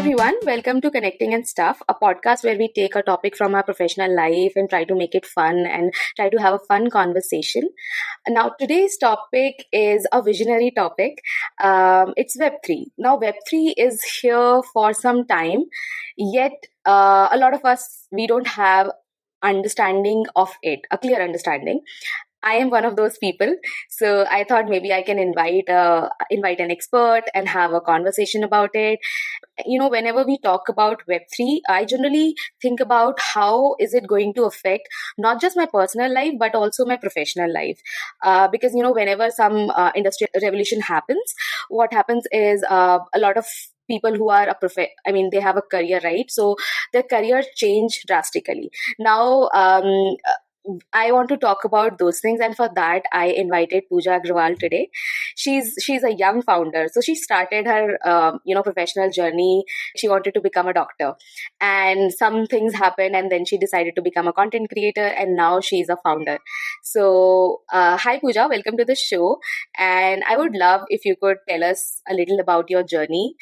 everyone, welcome to Connecting and Stuff, a podcast where we take a topic from our professional life and try to make it fun and try to have a fun conversation. Now, today's topic is a visionary topic. It's Web3. Now, Web3 is here for some time, yet a lot of us, we don't have understanding of it, a clear understanding. I am one of those people, so I thought maybe I can invite an expert and have a conversation about it. Whenever we talk about Web3, I generally think about how is it going to affect not just my personal life but also my professional life. Because whenever some industrial revolution happens, what happens is a lot of people who are they have a career, right? So their career change drastically. Now, I want to talk about those things, and for that, I invited Pooja Agrawal today. She's a young founder, so she started her professional journey. She wanted to become a doctor, and some things happened, and then she decided to become a content creator, and now she's a founder. So, hi Pooja, welcome to the show, and I would love if you could tell us a little about your journey.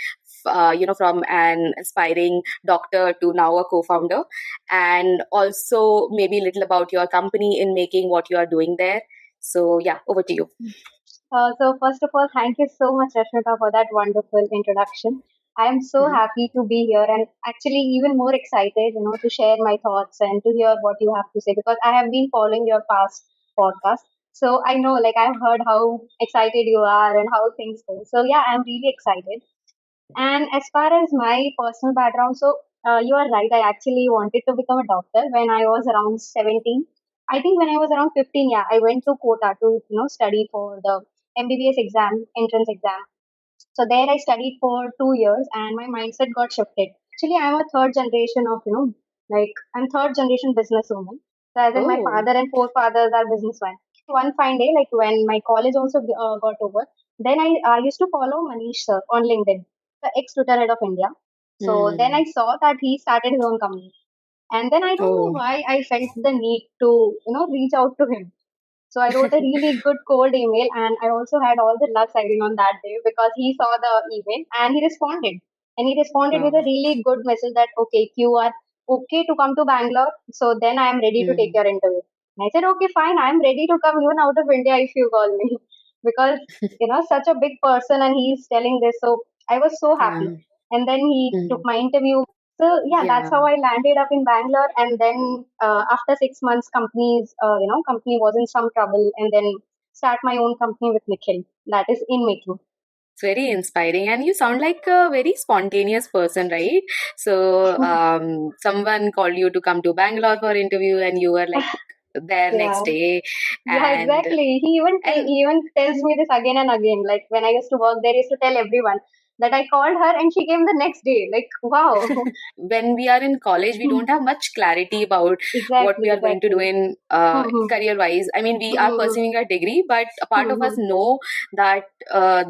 From an aspiring doctor to now a co-founder, and also maybe a little about your company in making what you are doing there. So yeah, over to you. So first of all, thank you so much, Rashmita, for that wonderful introduction. I am so Mhm. happy to be here and actually even more excited, to share my thoughts and to hear what you have to say because I have been following your past podcast. So I know, like, I've heard how excited you are and how things go. So yeah, I'm really excited. And as far as my personal background, so you are right. I actually wanted to become a doctor when I was around 17. I think when I was around 15, yeah, I went to Kota to study for the MBBS exam, entrance exam. So there I studied for 2 years, and my mindset got shifted. Actually, I'm a third generation of I'm third generation businesswoman. So as in my Oh. father and forefathers are businessmen. One fine day, like when my college also got over, then I used to follow Manish sir on LinkedIn, the ex-Twitter head of India. So then Hmm. I saw that he started his own company. And then I don't know Oh. why I felt the need to, reach out to him. So I wrote a really good cold email and I also had all the luck sighting on that day because he saw the email and he responded. And he responded with Wow. a really good message that, okay, if you are okay to come to Bangalore, so then I am ready to take Hmm. your interview. And I said, okay, fine, I am ready to come even out of India if you call me. Because, such a big person and he's telling this. So I was so happy. Yeah. And then he took Hmm. my interview. So yeah, that's Yeah. how I landed up in Bangalore. And then after 6 months, company was in some trouble, and then start my own company with Nikhil. That is in making. It's very inspiring, and you sound like a very spontaneous person, right? So, someone called you to come to Bangalore for interview, and you were like there Yeah, next day, yeah, and exactly. and He even tells me this again and again. Like when I used to work there, he used to tell everyone that I called her and she came the next day. Like wow. when we are in college, we don't have much clarity about what we Exactly, are going to do exactly. in Hmm. career wise. I mean, we are Hmm. pursuing a degree, but a part of us Hmm. know that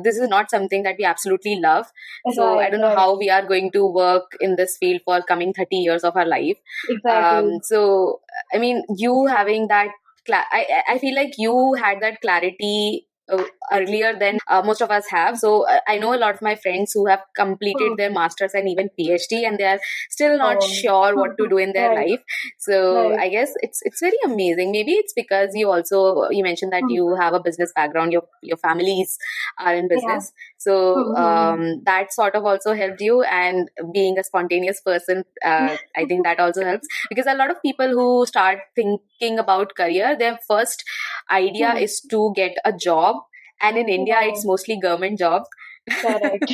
this is not something that we absolutely love. So I Right, don't know right. how we are going to work in this field for coming 30 years of our life. Exactly. So I mean, you having that I feel like you had that clarity earlier than most of us have. So I know a lot of my friends who have completed Hmm. their masters and even PhD, and they are still not Oh. sure what to do in their Right, life. So right. I guess it's very amazing. Maybe it's because you mentioned that Hmm. you have a business background. Your families are in Yeah. business, so Hmm. that sort of also helped you. And being a spontaneous person, I think that also helps, because a lot of people who start thinking about career, their first idea Hmm. is to get a job, and in India it's Right. mostly government jobs. Correct.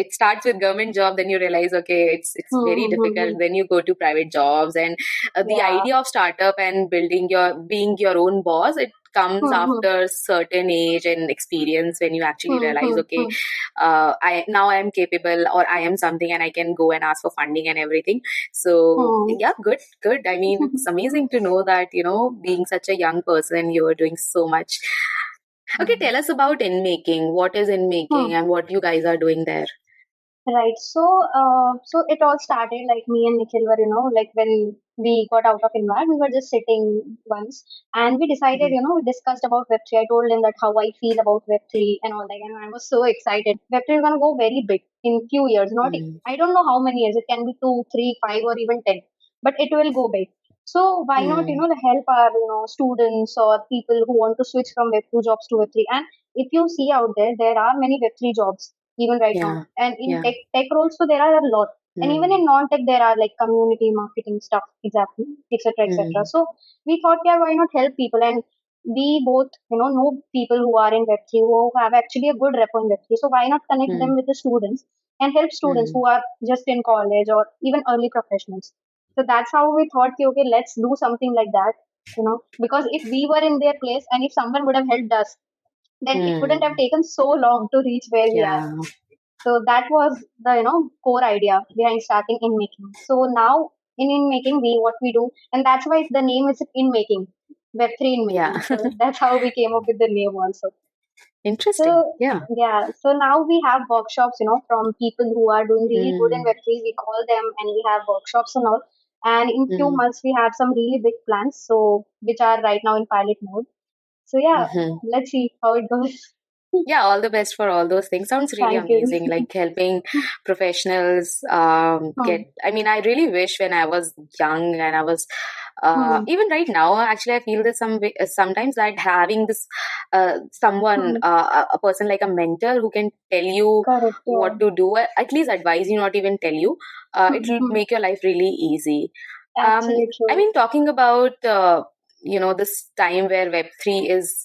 It starts with government job, then you realize, okay, it's very difficult, Hmm. then you go to private jobs, and the Yeah. idea of startup and being your own boss, it comes Hmm. after certain age and experience, when you actually Hmm. realize, Hmm. okay, Hmm. I am capable, or I am something, and I can go and ask for funding and everything. So Hmm. yeah, good. I mean, it's amazing to know that, being such a young person, you are doing so much. Okay, tell us about in making. What is in Hmm. making and what you guys are doing there? Right. So it all started like me and Nikhil were, like when we got out of Invad, we were just sitting once and we decided, Mhm. we discussed about Web3. I told him that how I feel about Web3 and all that. And I was so excited. Web3 is going to go very big in few years. Not, Mhm. I don't know how many years. It can be 2, 3, 5, or even 10, but it will go big. So why not, Mhm. help our, students or people who want to switch from Web2 jobs to Web3. And if you see out there, there are many Web3 jobs even right now. Yeah. And in Yeah. tech roles, so there are a lot. And even Mhm. in non-tech, there are like community marketing stuff, exactly, etc., etc. Mhm. So we thought, yeah, why not help people? And we both, know people who are in Web3 who have actually a good rep on Web3. So why not connect them Mhm. with the students and help students Mhm. who are just in college or even early professionals? So that's how we thought, okay, let's do something like that. Because if we were in their place and if someone would have helped us, then it wouldn't have Mhm. taken so long to reach where we are. Yeah. So that was the core idea behind starting in making. So now in making we what we do, and that's why the name is in making, Web3 in Yeah. making. So that's how we came up with the name also. Interesting. So Yeah. yeah, so now we have workshops, from people who are doing really good in Mm. Web3. We call them and we have workshops and all. And in few Mm. months we have some really big plans, so which are right now in pilot mode. So yeah, Mhm. let's see how it goes. Yeah, all the best for all those things. Sounds really Thank you. amazing. Like helping professionals Hmm. get. I mean, I really wish when I was young and I was Hmm. even right now. Actually, I feel this sometimes that having this someone, Hmm. a person like a mentor who can tell you Correct. Yeah. what to do, at least advise you, not even tell you. It will Hmm. make your life really easy. Actually I true. mean, talking about this time where Web3 is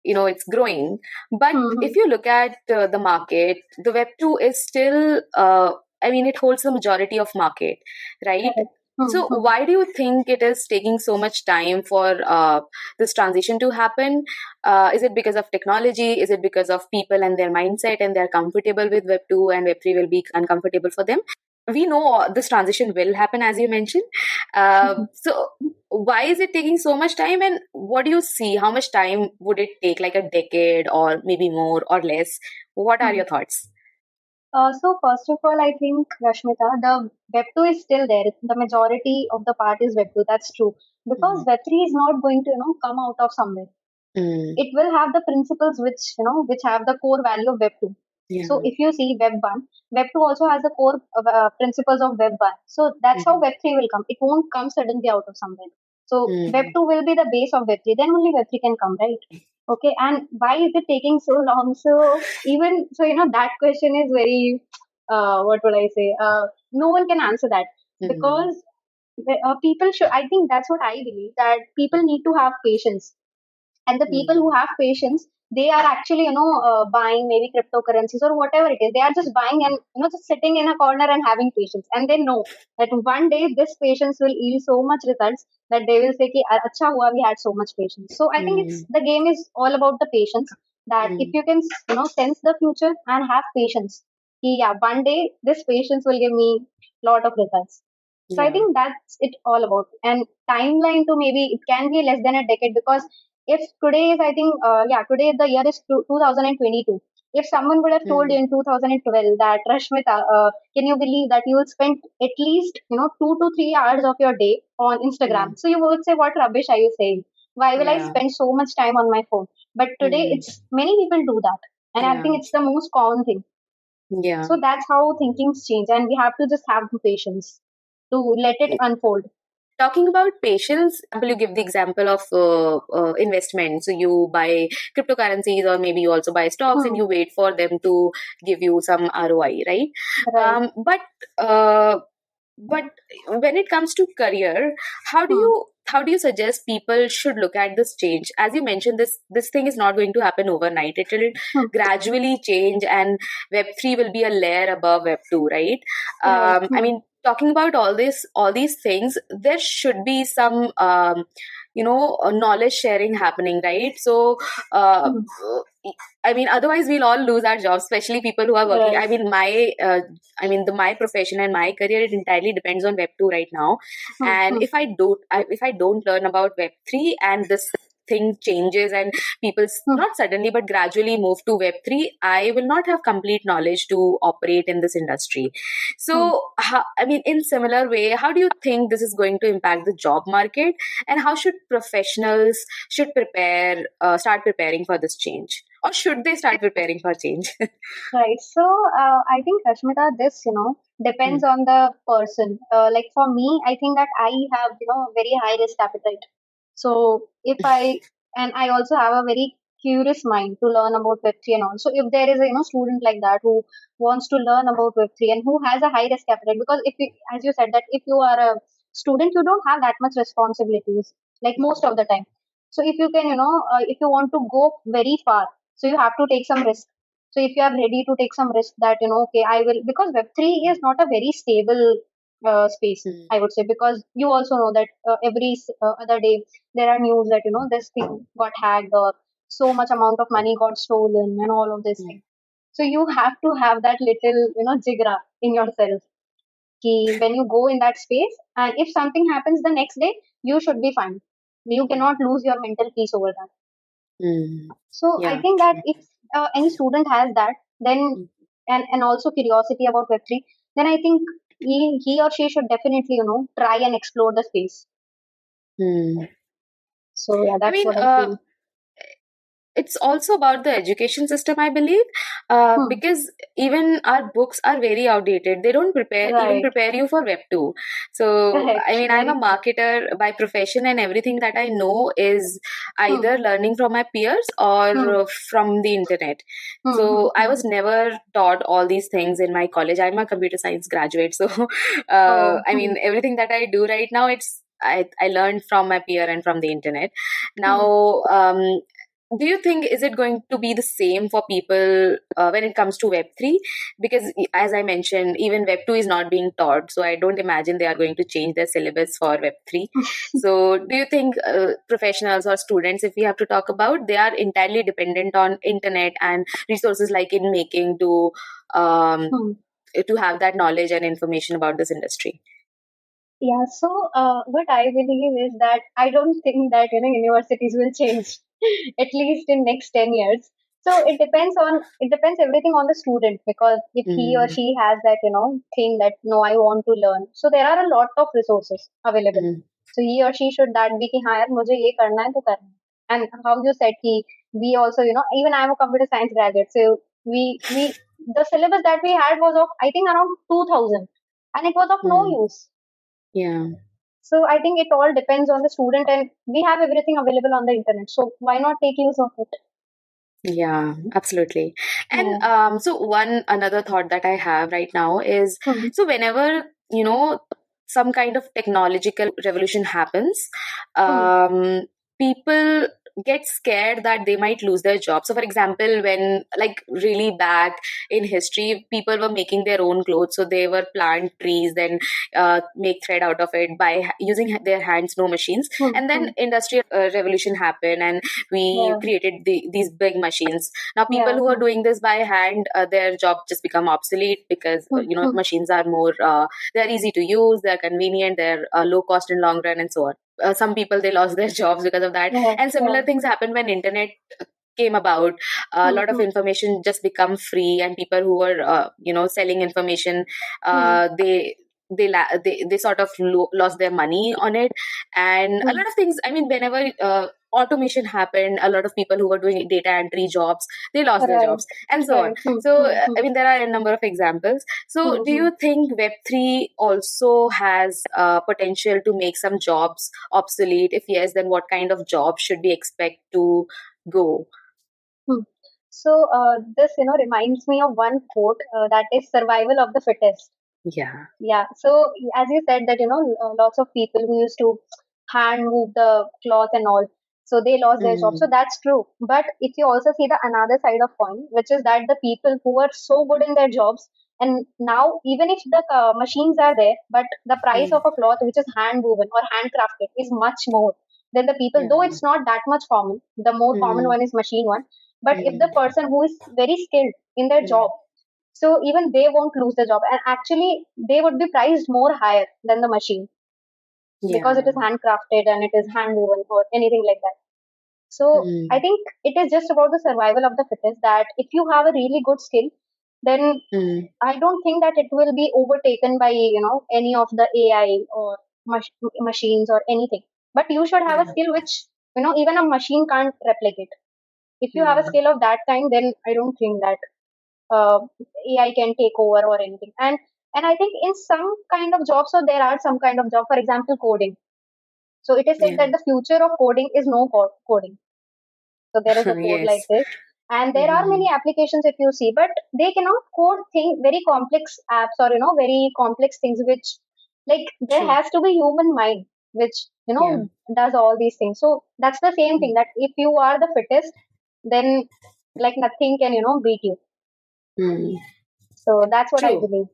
it's growing, but Hmm. if you look at the market, the web 2 is still I mean, it holds the majority of market, right? Correct. So Hmm. why do you think it is taking so much time for this transition to happen? Is it because of technology? Is it because of people and their mindset and they're comfortable with web 2 and web 3 will be uncomfortable for them? We know this transition will happen, as you mentioned. So why is it taking so much time, and what do you see? How much time would it take, like a decade or maybe more or less? What are Hmm. your thoughts? So first of all, I think Rashmita, the Web 2 is still there. The majority of the part is Web 2. That's true because Mhm. Web 3 is not going to come out of somewhere. Mm. It will have the principles which have the core value of Web 2. So Yeah. if you see Web 1, Web 2 also has the core principles of Web 1. So that's how Mhm. Web 3 will come. It won't come suddenly out of somewhere. So Web Mm. 2 will be the base of Web 3. Then only Web 3 can come, right? Okay. And why is it taking so long? So even so, that question is very what would I say? No one can answer that Mm. because people should. I think that's what I believe, that people need to have patience, and the people who Mm. have patience, they are actually buying maybe cryptocurrencies or whatever it is. They are just buying and just sitting in a corner and having patience, and they know that one day this patience will yield so much results that they will say ki acha hua we had so much patience. So I think it's Mm. the game is all about the patience, that if Mm. you can sense the future and have patience, ki, yeah, one day this patience will give me lot of results. So I Yeah. think that's it all about. And timeline to maybe it can be less than a decade, because if today is, I think, today the year is 2022. If someone would have told Mm. you in 2012 that Rashmita, can you believe that you will spend at least 2 to 3 hours of your day on Instagram? Mm. So you would say, what rubbish are you saying? Why will I Yeah. spend so much time on my phone? But today, Mm. it's many people do that, and I Yeah. think it's the most common thing. Yeah. So that's how thinkings change, and we have to just have the patience to let it unfold. Talking about patience, you give the example of investment. So you buy cryptocurrencies or maybe you also buy stocks and Hmm. you wait for them to give you some ROI, right? Right. Uh, but when it comes to career, Hmm. how do you suggest people should look at this change? As you mentioned, this thing is not going to happen overnight. It will Hmm. gradually change, and web 3 will be a layer above web 2, right? Right. I Hmm. mean, talking about all these things, there should be some knowledge sharing happening, right? So uh, Hmm. I mean, otherwise we'll all lose our jobs, especially people who are working. Right. I mean, my profession and my career, it entirely depends on web 2 right now. Hmm. And Hmm. if I don't learn about web 3 and this thing changes and people Hmm. not suddenly but gradually move to Web3, I will not have complete knowledge to operate in this industry. Hmm. So, I mean, in similar way, how do you think this is going to impact the job market, and how should professionals should start preparing for this change, or should they start preparing for change? Right. So I think Rashmita, this Hmm. depends on the person. Like for me, I think that I have very high risk appetite. So if I and I also have a very curious mind to learn about Web3 and all. So if there is a student like that who wants to learn about Web3 and who has a high risk appetite, because if you, as you said that if you are a student, you don't have that much responsibilities like most of the time. So if you can if you want to go very far, so you have to take some risk. So if you are ready to take some risk that, okay, I will, because Web3 is not a very stable space, Hmm. I would say, because you also know that every other day there are news that, this thing got hacked or so much amount of money got stolen and all of this Hmm. thing. So you have to have that little, jigra in yourself. Ki when you go in that space and if something happens the next day, you should be fine. You cannot lose your mental peace over that. Hmm. So I Yeah, think that true. if any student has that, then Hmm. and also curiosity about Web3, then I think he or she should definitely try and explore the space. Hmm. So yeah, I that's mean, what I feel. it's also about the education system, I believe, Hmm. because even our books are very outdated. They don't Right. prepare you for Web 2. So, Correct. I mean, I'm a Very correct. marketer by profession, and everything that I know is Hmm. either learning from my peers Hmm. or from the internet. Hmm. Hmm. So I Hmm. was never taught all these things in my college. I'm a computer science graduate. So, Oh. I Hmm. mean, everything that I do right now, I learned from my peer and from the internet. Hmm. Now, do you think is it going to be the same for people when it comes to Web3? Because as I mentioned, even Web2 is not being taught, so I don't imagine they are going to change their syllabus for Web3. So do you think professionals or students, if we have to talk about, they are entirely dependent on internet and resources like in making um, Hmm. to have that knowledge and information about this industry? Yeah, so what I believe is that I don't think that universities will change at least in next 10 years. So it depends everything on the student, because if he or Mm-hmm. she has that thing that no, I want to learn. So there are a lot of resources available. So he or she should that be ki हाँ यार मुझे ये करना है तो करना है. And how you said कि we also even I am a computer science graduate, so we the syllabus that we had was of I think around 2000, and it was of no Mm-hmm. use. Yeah. So I think it all depends on the student, and we have everything available on the internet. So why not take use of it? Yeah, absolutely. And Yeah. so one another thought that I have right now is, Hmm. so whenever, some kind of technological revolution happens, Hmm. people get scared that they might lose their job. So for example, when like really back in history, people were making their own clothes. So they were plant trees, then make thread out of it by using their hands, no machines. Hmm. And then Hmm. industrial revolution happened, and we Yeah. created these big machines. Now people Yeah. who are doing this by hand, their job just become obsolete because Hmm. Hmm. machines are more they're easy to use, they're convenient, they're low cost in long run, and so on. Some people, they lost their jobs because of that. Yeah. And Yeah. similar things happened when internet came about. A Hmm. lot of Hmm. information just become free, and people who were selling information, Hmm. they sort of lost their money on it. And a Hmm. lot of things, I mean, whenever automation happened, a lot of people who were doing data entry jobs, they lost their Right. jobs, and so on. Right. Hmm. So Hmm. Hmm. I mean, there are a number of examples. So Hmm. do Hmm. you think Web3 also has potential to make some jobs obsolete? If yes, then what kind of jobs should we expect to go? Hmm. So this reminds me of one quote that is survival of the fittest. Yeah. Yeah. So as you said that lots of people who used to hand move the cloth and all, so they lost their job. So Mm, that's true. But if you also see the another side of coin, which is that the people who were so good in their jobs, and now even if the machines are there, but the price of mm, a cloth which is hand woven or handcrafted is much more than the people. Though yeah. it's not that much common, the more common Mm, one is machine one. But if the mm, person who is very skilled in their mm, job, so even they won't lose the job, and actually they would be priced more higher than the machine because it yeah. is handcrafted and it is hand woven or anything like that. So I Mm. think it is just about the survival of the fittest, that if you have a really good skill, then Mm. I don't think that it will be overtaken by, any of the AI or machines or anything. But you should have a Yeah. skill which, even a machine can't replicate. If you have a Mm. skill of that kind, then I don't think that uh, AI can take over or anything. And I think in some kind of jobs, so there are some kind of job, for example, coding. So it is said Yeah. that the future of coding is no coding. So there is a code like Yes. this. And there are Mm-hmm. many applications if you see, but they cannot code very complex apps or, very complex things, which like there True. has to be human mind, which, Yeah. does all these things. So that's the same thing, Mm. that if you are the fittest, then like nothing can, beat you. Mm. So that's what I True. believe.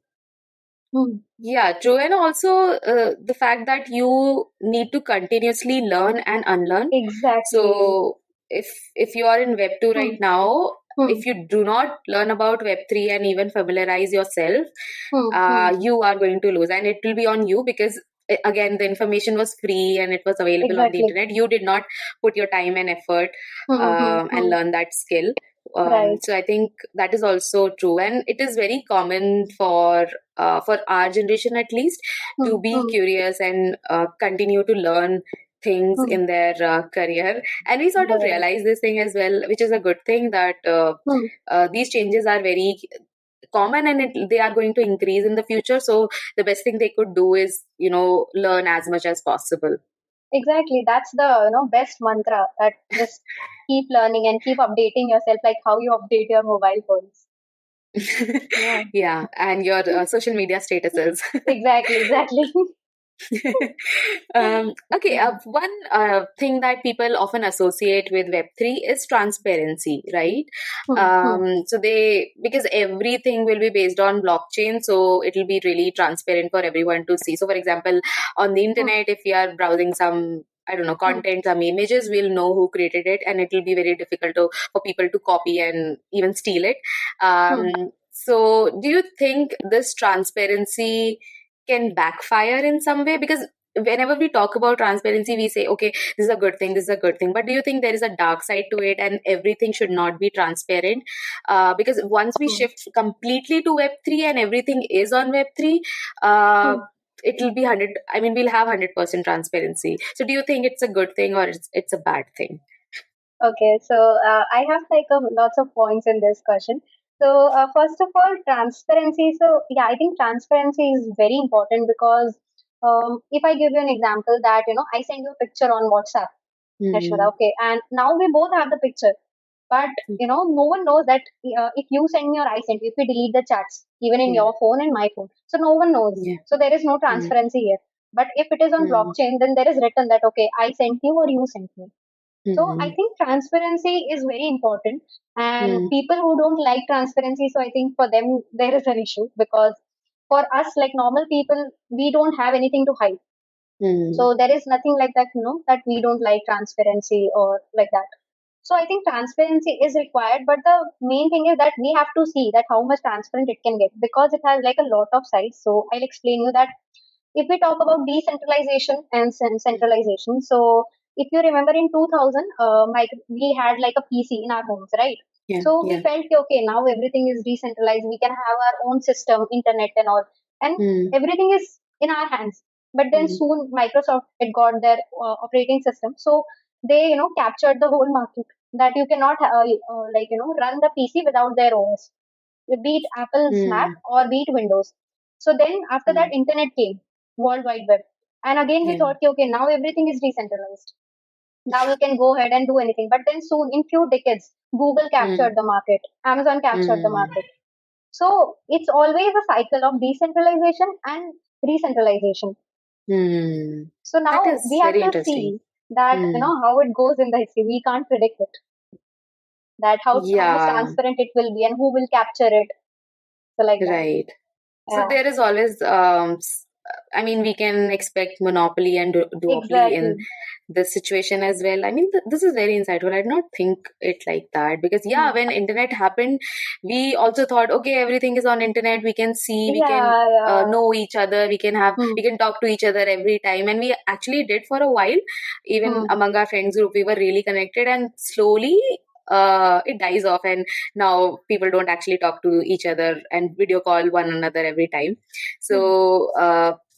Hmm. Yeah, true. And also the fact that you need to continuously learn and unlearn. Exactly. So if you are in Web 2 Hmm. right now, Hmm. if you do not learn about Web 3 and even familiarize yourself, Hmm. Hmm. you are going to lose. And it will be on you because again, the information was free and it was available on the Exactly. internet. You did not put your time and effort Hmm. Hmm. and Hmm. learn that skill. Right. So I think that is also true, and it is very common for our generation at least Hmm. to be Hmm. curious and continue to learn things Hmm. in their career. And we sort of Right. realize this thing as well, which is a good thing, that Hmm. these changes are very common and they are going to increase in the future. So the best thing they could do is, learn as much as possible. Exactly. That's the best mantra, that just keep learning and keep updating yourself, like how you update your mobile phones. Yeah. Yeah, and your social media statuses. Exactly. Exactly. Okay, Hmm. one thing that people often associate with Web3 is transparency, right? Hmm. Hmm. So because everything will be based on blockchain, so it will be really transparent for everyone to see. So, for example, on the Hmm. internet, if you are browsing some, I don't know, Hmm. content, some images, we'll know who created it, and it will be very difficult for people to copy and even steal it. Hmm. So, do you think this transparency can backfire in some way? Because whenever we talk about transparency, we say, okay, this is a good thing, this is a good thing. But do you think there is a dark side to it and everything should not be transparent? Because once we Hmm. shift completely to Web3 and everything is on Web3, uh, Hmm. it will be 100, I mean, we'll have 100% transparency. So do you think it's a good thing or it's a bad thing? Okay, so I have like lots of points in this question. So first of all, transparency. So yeah, I think transparency is very important because if I give you an example, that I send you a picture on WhatsApp, Rashmita, Hmm. okay, and now we both have the picture, but no one knows that if you send me or I send you, if we delete the chats, even in Yeah. your phone and my phone, so no one knows. Yeah. So there is no Hmm. transparency here. But if it is on Hmm. blockchain, then there is written that okay, I sent you or you sent me. So I Hmm. think transparency is very important, and Hmm. people who don't like transparency, so I think for them there is an issue, because for us like normal people, we don't have anything to hide. Hmm. So there is nothing like that, that we don't like transparency or like that. So I think transparency is required, but the main thing is that we have to see that how much transparent it can get, because it has like a lot of sides. So I'll explain you that if we talk about decentralization and centralization, so if you remember in 2000, we had like a PC in our homes, right? Yeah. So we Yeah. felt, okay, now everything is decentralized. We can have our own system, internet, and all, and Hmm. everything is in our hands. But then Hmm. soon Microsoft it got their operating system, so they captured the whole market, that you cannot run the PC without their OS, be it Apple's Mac Hmm. or be it Windows. So then after Hmm. that, internet came, World Wide Web, and again we Yeah. thought, okay, now everything is decentralized. Now you can go ahead and do anything. But then soon, in few decades, Google captured Hmm. the market, Amazon captured the Hmm. market. So it's always a cycle of decentralization and decentralization. Hmm. So That now we is have very to interesting. see that Hmm. how it goes in the history. We can't predict it. That how much Yeah, transparent it will be and who will capture it. So like that. right. So Yeah. there is always I mean, we can expect monopoly and duopoly in Exactly. this situation as well. I mean, this is very insightful. I did not think it like that because yeah, Hmm. when internet happened, we also thought, okay, everything is on internet. We can see, we can Yeah, yeah. know each other. Hmm. We can talk to each other every time, and we actually did for a while. Even Hmm. among our friends group, we were really connected, and slowly. It dies off, and now people don't actually talk to each other and video call one another every time. Hmm. So,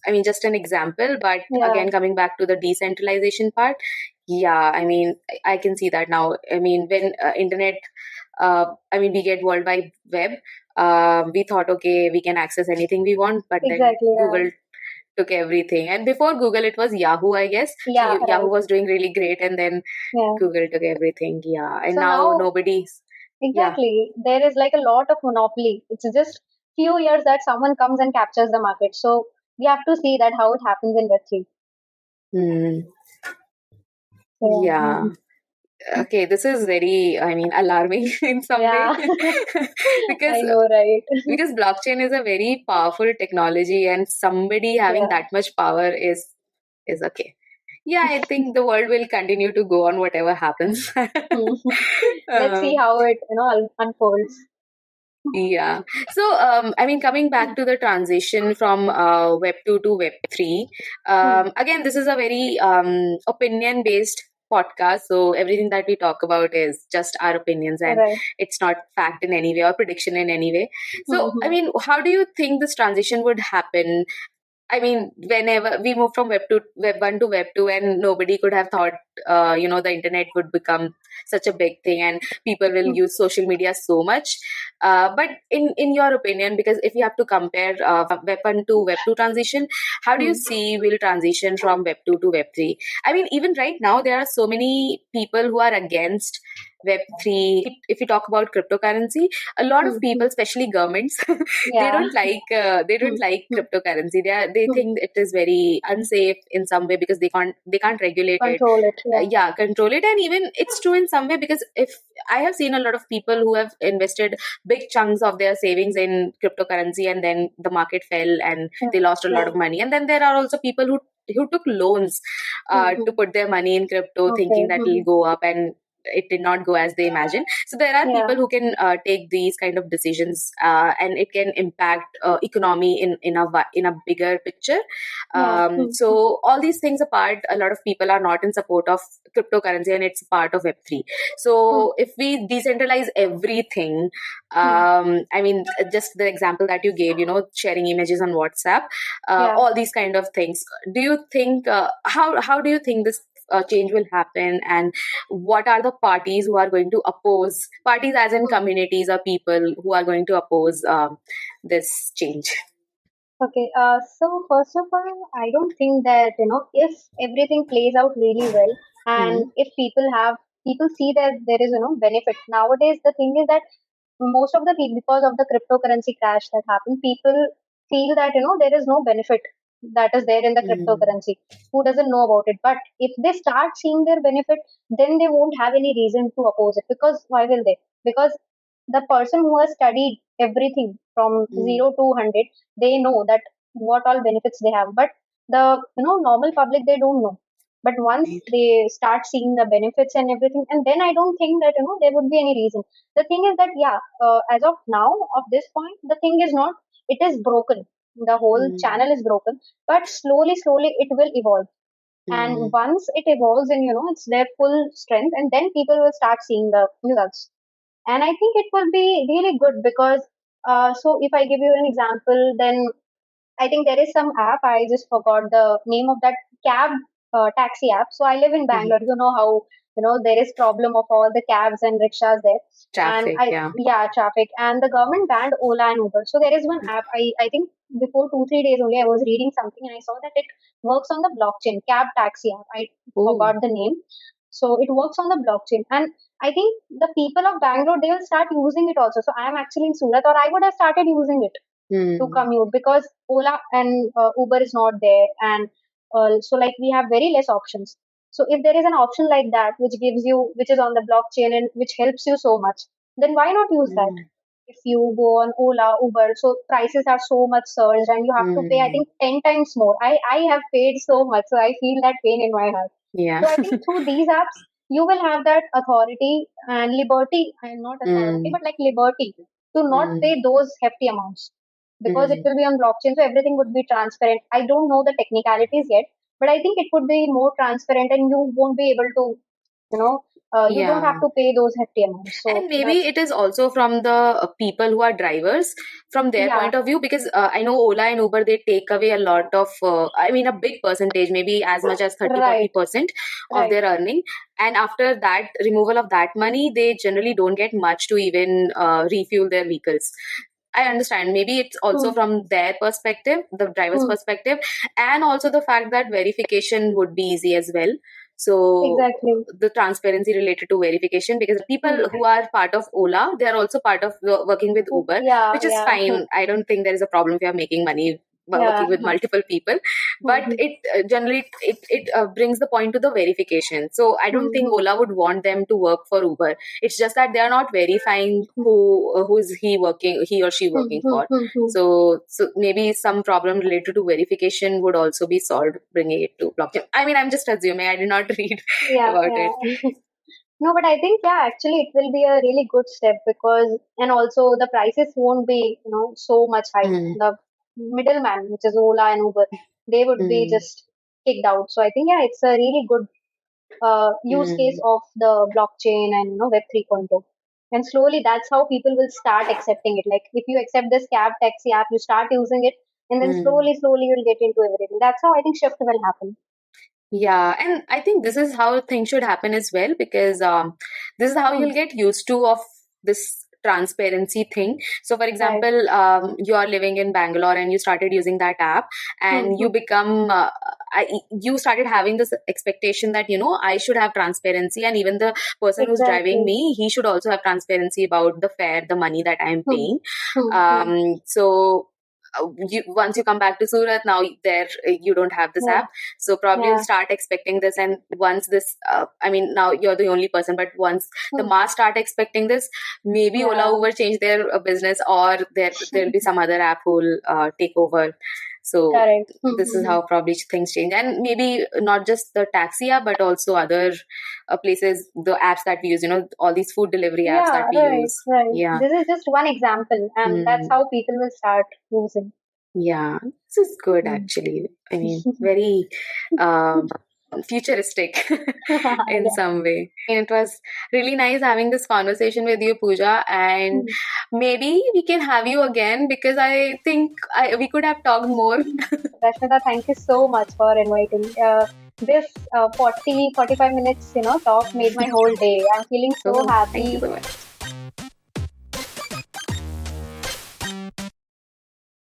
I mean, just an example, but Yeah. again, coming back to the decentralization part, yeah, I mean, I can see that now. I mean, when internet, I mean, we get World Wide Web, we thought, okay, we can access anything we want, but then Exactly. Yeah. Google took everything. And before Google, it was Yahoo, I guess. So Yeah. Yahoo Right. was doing really great, and then Yeah. Google took everything. Yeah, and So now now, nobody's. Yeah. exactly, there is like a lot of monopoly. It's just few years that someone comes and captures the market. So we have to see that how it happens in Web3. Hmm. So Yeah. Okay, this is very, I mean, alarming in some way yeah, because I know, right? blockchain is a very powerful technology, and somebody having Yeah. that much power is okay. Yeah, I think the world will continue to go on whatever happens. Hmm. Let's see um, how it unfolds. yeah. So, I mean, coming back to the transition from Web 2 to Web 3, Hmm. again, this is a very opinion based podcast. So, everything that we talk about is just our opinions, and Right. it's not fact in any way or prediction in any way. Hmm. So, I mean, how do you think this transition would happen? I mean, whenever we moved from Web 1 to Web 2, and nobody could have thought, the internet would become such a big thing and people will Hmm. use social media so much. But in your opinion, because if you have to compare Web 1 to Web 2 transition, how do you Hmm. see will transition from Web 2 to Web 3? I mean, even right now, there are so many people who are against Web 3. If you talk about cryptocurrency, a lot of Hmm. Hmm. people, especially governments, Yeah. they Hmm. don't like Hmm. cryptocurrency. They Hmm. think it is very unsafe in some way because they can't regulate it. Control it. Yeah. Yeah, control it. And even it's true in some way, because if I have seen a lot of people who have invested big chunks of their savings in cryptocurrency, and then the market fell and Yeah. they lost a lot Yeah. of money. And then there are also people who took loans Hmm. to Hmm. put their money in crypto, thinking Okay. that Hmm. it'll go up, and it did not go as they imagined. So there are Yeah. people who can take these kind of decisions, and it can impact economy in a bigger picture. Yeah. Hmm. Hmm. So all these things apart, a lot of people are not in support of cryptocurrency, and it's part of Web3. Hmm. So if we decentralize everything, Hmm. I mean, just the example that you gave, sharing images on WhatsApp, Yeah. all these kind of things. Do you think how do you think this change will happen, and what are the parties who are going to oppose, parties as in Hmm. communities or people who are going to oppose this change? Okay, so first of all, I don't think that, if everything plays out really well and Hmm. if people see that there is, benefit. Nowadays, the thing is that most of the people, because of the cryptocurrency crash that happened, people feel that, there is no benefit that is there in the Hmm. cryptocurrency. Who doesn't know about it? But if they start seeing their benefit, then they won't have any reason to oppose it. Because why will they? Because the person who has studied everything from Hmm. 0 to 100, they know that what all benefits they have, but the normal public, they don't know. But once Right. they start seeing the benefits and everything, and then I don't think that there would be any reason. The thing is that, yeah, as of now, of this point, the thing is not, it is broken, the whole Hmm. channel is broken, but slowly it will evolve. And Hmm. once it evolves and it's their full strength, and then people will start seeing the results. And I think it will be really good because, so if I give you an example, then I think there is some app. I just forgot the name of that cab taxi app. So I live in Hmm. Bangalore. You know how there is problem of all the cabs and rickshaws there, and Traffic, I yeah. yeah, traffic. And the government banned Ola and Uber. So there is one app. I think before 2 3 days only I was reading something and I saw that it works on the blockchain, cab taxi app. I Oh. forgot the name. So it works on the blockchain, and I think the people of Bangalore, they will start using it also. So I am actually in Surat, or I would have started using it to Hmm. commute because Ola and Uber is not there, and so like we have very less options. So if there is an option like that which gives you, which is on the blockchain and which helps you so much, then why not use that? Hmm. if you go on Ola, Uber, so prices are so much surged and you have to pay, I Mm. think, 10 times more. I have paid so much, so I feel that pain in my heart. Yeah. So I think through these apps, you will have that authority and liberty, and not authority, Mm. but like liberty to not Mm. pay those hefty amounts because it Mm. will be on blockchain, so everything would be transparent. I don't know the technicalities yet, but I think it would be more transparent and you won't be able to, you know, you don't have Yeah. to pay those hefty amounts. So And maybe that's, it is also from the people who are drivers, from their yeah, point of view, because I know Ola and Uber, they take away a lot of, I mean, a big percentage, maybe as much as 30 right, 40% of right. their earning. And after that removal of that money, they generally don't get much to even refuel their vehicles. I understand. Maybe it's also Hmm, from their perspective, the driver's hmm, perspective, and also the fact that verification would be easy as well. So exactly. the transparency related to verification, because people Hmm, who are part of Ola, they are also part of working with hmm, Uber, yeah, which is yeah, fine. I don't think there is a problem if you are making money yeah. working with multiple people, Hmm, but hmm, it generally it brings the point to the verification. So I don't hmm, think hmm, Ola would want them to work for Uber. It's just that they are not verifying who is he or she hmm, working hmm, for. hmm, hmm. So maybe some problem related to verification would also be solved, bringing it to blockchain. I mean, I'm just assuming. I did not read Yeah, about yeah. it. No, but I think, yeah, actually it will be a really good step because, and also the prices won't be, so much high. Mm, The middleman, which is Ola and Uber, they would be mm, just kicked out. So I think, yeah, it's a really good use case mm, of the blockchain and, Web 3.0. And slowly that's how people will start accepting it. Like if you accept this cab taxi app, you start using it, and then mm. slowly you'll get into everything. That's how I think shift will happen. Yeah, and I think this is how things should happen as well, because this is how Hmm, you'll get used to of this transparency thing. So, for right. example, you are living in Bangalore and you started using that app, Hmm, and you hmm, become you started having this expectation that I should have transparency, and even the person who's driving exactly. me, he should also have transparency about the fare, the money that I'm Hmm, paying. hmm, hmm. So. Once you come back to Surat, now there you don't have this Yeah, app, so probably you'll yeah. start expecting this. And once this I mean, now you're the only person, but once the Hmm, mass start expecting this, maybe Ola, yeah. Uber change their business, or there'll be some other app who'll take over. So Correct. Hmm, this hmm, is hmm. how probably things change. And maybe not just the taxi app, but also other places, the apps that we use, all these food delivery apps that Yeah, we right, use. right. Yeah. This is just one example, and that's Mm. how people will start using. Yeah, this is good Hmm. actually. I mean, very um, futuristic in Yeah. some way. And it was really nice having this conversation with you, Pooja. And Hmm. maybe we can have you again, because I think we could have talked more. Rashmita, thank you so much for inviting. This 40, 45 minutes, talk made my whole day. I'm feeling so So, thank you happy so much.